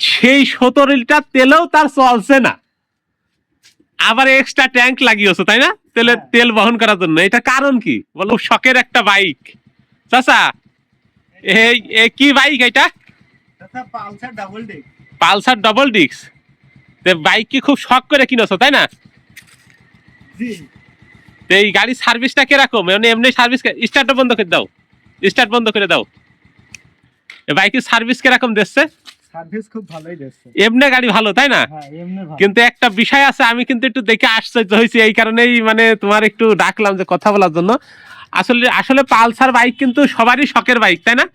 সেই 17 লিটার তেলেও তার চলছে না, আবার এক্সট্রা ট্যাঙ্ক লাগিয়েছো তাই না, তেল বহন করার জন্য। এটা কারণ কি বলো? শখের একটা বাইক চাচা, এই কি বাইক এটা? Pulsar double disc. বাইক কি খুব শখ করে কিনেছো তাই না? এই গাড়ির সার্ভিসটা কিরকম? মানে এমনি সার্ভিস, স্টার্ট বন্ধ করে দাও, স্টার্ট বন্ধ করে দাও। বাইকের সার্ভিস কিরকম দিচ্ছে? সার্ভিস খুব ভালোই দিচ্ছে। এমনি গাড়ি ভালো তাই না? হ্যাঁ, এমনি ভালো। কিন্তু একটা বিষয় আছে, আমি কিন্তু একটু দেখে আশ্চর্য হয়েছি, এই কারণেই মানে তোমার একটু ডাকলাম যে কথা বলার জন্য। আসলে পালসার বাইক কিন্তু সবারই শখের বাইক তাই না?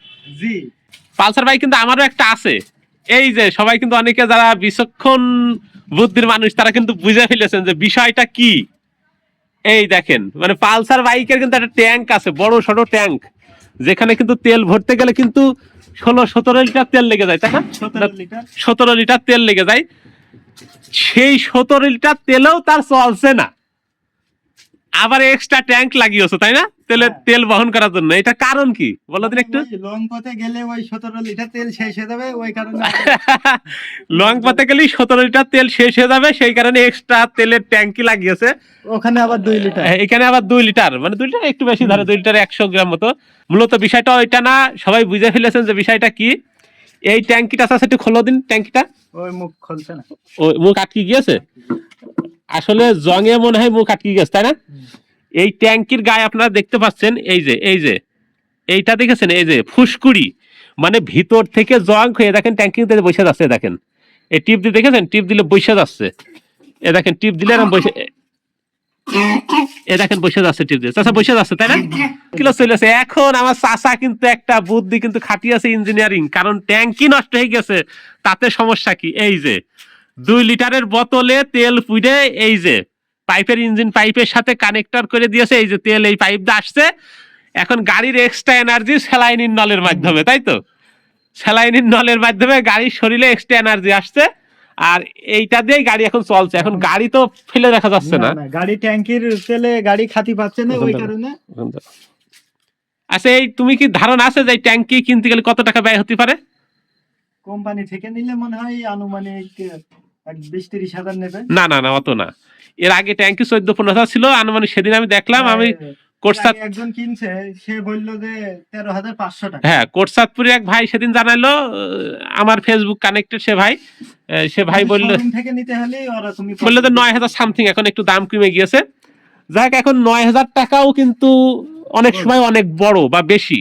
জি, পালসার বাইক কিন্তু আমারও একটা আছে। এই যে সবাই কিন্তু অনেকে যারা বিচক্ষণ বুদ্ধির মানুষ তারা কিন্তু বুঝে ফেলেছেন যে বিষয়টা কি। এই দেখেন, মানে পালসার বাইকের কিন্তু একটা ট্যাঙ্ক আছে, বড় ছোট ট্যাঙ্ক, যেখানে কিন্তু তেল ভরতে গেলে কিন্তু 16-17 লিটার তেল লেগে যায় তাই না? 17 লিটার তেল লেগে যায়। সেই 17 লিটার তেলেও তার চলছে না, আবার এক্সট্রা ট্যাঙ্ক লাগিয়েছো তাই না, তেল বহন করার জন্য। এটা কারণ কি বলো দিন একটু? লং পথে গেলে ওই 17 লিটার তেল শেষ হয়ে যাবে, ওই কারণে লং পথে গেলেই 17 লিটার তেল শেষ হয়ে যাবে, সেই কারণে এক্সট্রা তেলের ট্যাঙ্কি লাগিয়েছে। ওখানে আবার 2 লিটার, এখানে আবার 2 লিটার, মানে 2 লিটার একটু বেশি ধরে, 2 লিটার 100 গ্রাম মতো। মূলত বিষয়টা ওইটা না, সবাই বুঝে ফেলেছেন যে বিষয়টা কি। এই ট্যাঙ্কিটা আছে, একটু খোলো দিন ট্যাঙ্কিটা। ওই মুখ খুলছে না, ওই মুখ আটকে গিয়েছে, আসলে জঙে মনে হয় মুখ আটকে গেছে তাই না? এই ট্যাঙ্কির গায়ে আপনারা দেখতে পাচ্ছেন, এই যে এইটা দেখেছেন, এই যে ফুসকুড়ি, মানে ভিতর থেকে জং হয়ে দেখেন ট্যাঙ্কিতে বসে যাচ্ছে। দেখেন এই টিপ দিয়ে দেখেছেন, টিপ দিলে বসে যাচ্ছে। এ দেখেন টিপ দিলে এরকম বসে, এ দেখেন বসে যাচ্ছে, টিপ দিয়ে চাচা বসে যাচ্ছে তাই না? কিলো চলেছে। এখন আমার চাচা কিন্তু একটা বুদ্ধি কিন্তু খাটিয়েছে, ইঞ্জিনিয়ারিং। কারণ ট্যাঙ্কি নষ্ট হয়ে গেছে, তাতে সমস্যা কি? এই যে 2 লিটারের বোতলে তেল পুড়ে, এই যে পাইপের ইঞ্জিন পাইপের সাথে কানেক্টর করে দিয়েছে, এই যে তেল এই পাইপ দিয়ে আসছে। এখন গাড়ির এক্সট্রা এনার্জি স্যালাইনিন নলের মাধ্যমে, তাই তো? স্যালাইনিন নলের মাধ্যমে গাড়ির শরীরে এক্সট্রা এনার্জি আসছে, আর এইটা দিয়েই গাড়ি এখন চলছে। এখন গাড়ি তো ফেলে রাখা যাচ্ছে না, গাড়ি ট্যাঙ্কির তেলে গাড়ি খাতি পাচ্ছে না, ওই কারণে। আচ্ছা, এই তুমি কি ধারণা আছে যে ট্যাঙ্কি কিনতে গেলে কত টাকা ব্যয় হতে পারে? কোম্পানি থেকে নিলে মনে হয় আনুমানিক 20-30 হাজার নেবে। না না না, অত না। এর আগে ট্যাঙ্কি 14-15 হাজার ছিল আনুমানিক। সেদিন আমি দেখলাম, আমি একজন কিনছে, সে বললো যে 13,500 টাকা। হ্যাঁ, কোটসাদপুরে এক ভাই সেদিন জানাইলো, আমার ফেসবুক কানেক্টেড সে ভাই বললো থেকে নিতে হলে ওরা তুমি বললো যে 9,000 সামথিং, এখন একটু দাম কমে গিয়েছে। যাক, এখন 9,000 টাকাও কিন্তু অনেক সময় অনেক বড় বা বেশি।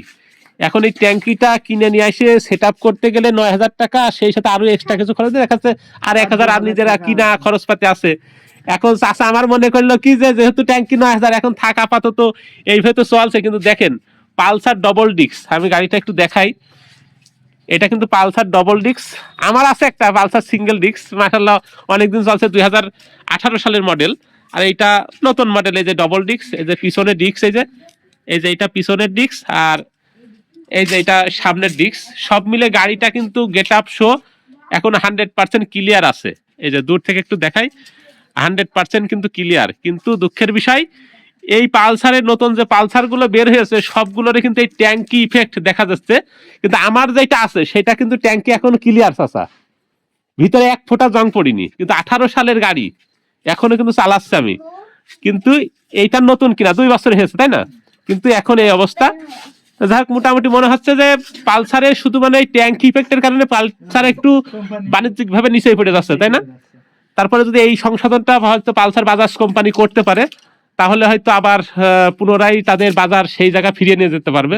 এখন এই ট্যাঙ্কিটা কিনে নিয়ে এসে সেট আপ করতে গেলে 9,000 টাকা, সেই সাথে আরো এক্সট্রা কিছু খরচ দেখাচ্ছে, আর 1,000 আর নিজেরা কিনা খরচপাতি আছে। এখন চাচা আমার মনে করলো কি যে যেহেতু ট্যাঙ্কি 9,000, এখন থাক আপাতত এইভাবে তো চলছে। কিন্তু দেখেন পালসার ডবল ডিস্ক, আমি গাড়িটা একটু দেখাই। এটা কিন্তু পালসার ডবল ডিস্ক, আমার আছে একটা পালসার সিঙ্গেল ডিস্ক, মাশাআল্লাহ অনেকদিন চলছে, 2018 সালের মডেল। আর এইটা নতুন মডেল, এই যে ডবল ডিস্ক, এই যে পিছনের ডিস্ক, এই যে এটা পিছনের ডিস্ক, আর এই যে এটা সামনের ডিস্ক। সব মিলে গাড়িটা কিন্তু গেট আপ শো এখন 100% ক্লিয়ার আছে। এই যে দূর থেকে একটু দেখাই, 100% কিন্তু ক্লিয়ার। কিন্তু দুঃখের বিষয়, এই পালসারের নতুন যে পালসার গুলো বের হয়েছে সবগুলোরে কিন্তু এই ট্যাঙ্কি ইফেক্ট দেখা যাচ্ছে। কিন্তু আমার যেটা আছে সেটা কিন্তু ট্যাঙ্কি এখন ক্লিয়ার চাচা, ভিতরে এক ফোঁটা জং পড়িনি। কিন্তু 18 সালের গাড়ি, এখনো কিন্তু চালাচ্ছে আমি। কিন্তু এইটা নতুন কিনা 2 বছর হয়েছে তাই না, কিন্তু এখন এই অবস্থা। যাই হোক, মোটামুটি মনে হচ্ছে যে পালসারে শুধু মানে এই ট্যাঙ্কি ইফেক্টের কারণে পালসার একটু বাণিজ্যিক ভাবে নিচে পড়ে যাচ্ছে তাই না। তারপরে যদি এই সংশোধনটা হয়তো পালসার বাজাজ কোম্পানি করতে পারে, তাহলে হয়তো আবার পুনরায় তাদের বাজার সেই জায়গা ফিরিয়ে নিয়ে যেতে পারবে।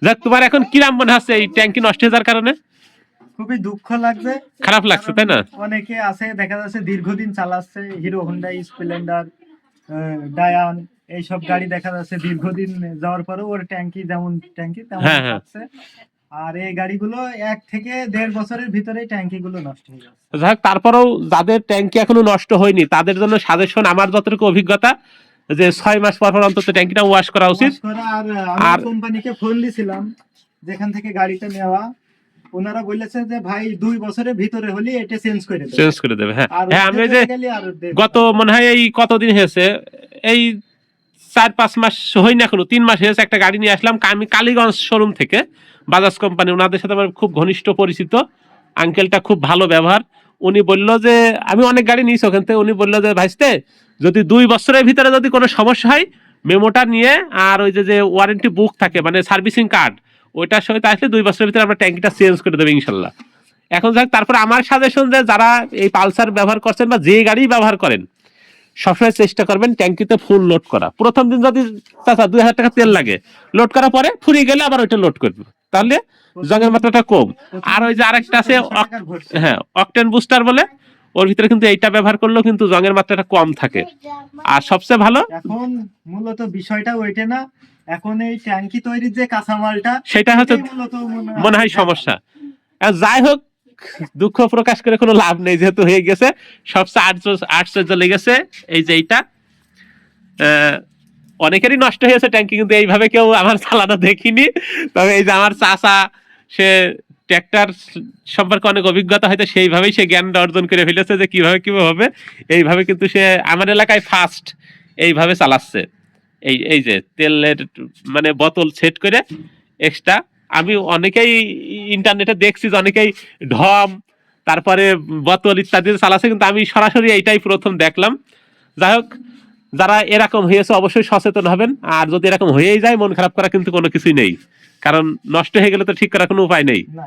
যাক, তোমার এখন কিরাম মনে হচ্ছে এই ট্যাঙ্কি নষ্ট হয়ে যাওয়ার কারণে? খুবই দুঃখ লাগছে, খারাপ লাগছে তাই না? অনেকে আছে দেখা যাচ্ছে দীর্ঘদিন চালাচ্ছে, হিরো হোন্ডা স্প্লেন্ডার, ডায়ান, এইসব গাড়ি দেখা যাচ্ছে দীর্ঘদিন যাওয়ার পরেও ওর ট্যাঙ্কি যেমন ট্যাঙ্কি তেমন আছে। আর এই গাড়িগুলো 1 থেকে 1.5 বছরের ভিতরেই ট্যাঙ্কি গুলো নষ্ট হয়ে যাচ্ছে। যাক, তারপরেও যাদের ট্যাঙ্কি এখনো নষ্ট হয়নি তাদের জন্য সাজেশন, আমার যতটুকু অভিজ্ঞতা, যে 6 মাস পর পর অন্তত ট্যাঙ্কিটা ওয়াশ করা উচিত। আর কোম্পানিকে ফোন দিছিলাম যেখান থেকে গাড়িটা নেওয়া, ওনারা বলেছে যে ভাই 2 বছরের ভিতরে হলে এটা চেঞ্জ করে দেবে। হ্যাঁ হ্যাঁ, আমি যে গত মনে হয় এই কতদিন হয়েছে, এই 4-5 মাস হয়নি, এখনো 3 মাস হয়েছে, একটা গাড়ি নিয়ে আসলাম আমি কালীগঞ্জ শোরুম থেকে, বাজাজ কোম্পানি। ওনাদের সাথে আমার খুব ঘনিষ্ঠ পরিচিত। আঙ্কেলটা খুব ভালো ব্যবহার। উনি বললো যে আমি অনেক গাড়ি নিয়েছি ওখান থেকে, উনি বললো যে ভাইস্তে যদি 2 বছরের ভিতরে যদি কোনো সমস্যা হয় মেমোটা নিয়ে আর ওই যে ওয়ারেন্টি বুক থাকে মানে সার্ভিসিং কার্ড ওইটার সহিত আসলে 2 বছরের ভিতরে আমরা ট্যাঙ্কিটা চেঞ্জ করে দেবো ইনশাল্লাহ। এখন যাক, তারপর আমার সাজেশন যে যারা এই পালসার ব্যবহার করছেন বা যে গাড়ি ব্যবহার করেন সবসময় চেষ্টা করবেন ট্যাঙ্কিতে ফুল লোড করা। প্রথম দিন যদি 2000 টাকা তেল লাগে, লোড করার পরে ফুরিয়ে গেলে আবার ওইটা লোড করবে, তাহলে জংয়ের মাত্রাটা কম। আর ওই যে আরেকটা আছে হ্যাঁ অকটেন বুস্টার বলে, ওর ভিতরে কিন্তু এইটা ব্যবহার করলেও কিন্তু জংয়ের মাত্রাটা কম থাকে। আর সবচেয়ে ভালো এখন মূলত বিষয়টা ওইটা না, এখন এই ট্যাঙ্কি তৈরির যে কাঁচামালটা সেটা হচ্ছে মূলত মনে হয় সমস্যা। যাই হোক, দুঃখ প্রকাশ করে কোনো লাভ নেই, যেহেতু হয়ে গেছে। সবচেয়ে আশ্চর্য লেগেছে এই যে এইটা অনেকেরই নষ্ট হয়েছে ট্যাঙ্কি, কিন্তু এইভাবে কেউ আমার চালানো দেখিনি। তবে এই যে আমার চাচা, সে ট্র্যাক্টর সম্পর্কে অনেক অভিজ্ঞতা, হয়তো সেইভাবেই সে জ্ঞান অর্জন করে ফেলেছে যে কিভাবে হবে। এইভাবে কিন্তু সে আমার এলাকায় ফার্স্ট এইভাবে চালাচ্ছে। এই যে তেলের মানে বোতল সেট করে এক্সট্রা। আমি অনেকেই ইন্টারনেটে দেখছি যে অনেকেই ঢম তারপরে বোতল ইত্যাদি চালাচ্ছে, কিন্তু আমি সরাসরি এইটাই প্রথম দেখলাম। যাই হোক, যারা এরকম হয়েছে অবশ্যই সচেতন হবেন। আর যদি এরকম হয়েই যায়, মন খারাপ করা কিন্তু কোনো কিছুই নেই, কারণ নষ্ট হয়ে গেলে তো ঠিক করার কোনো উপায় নেই। না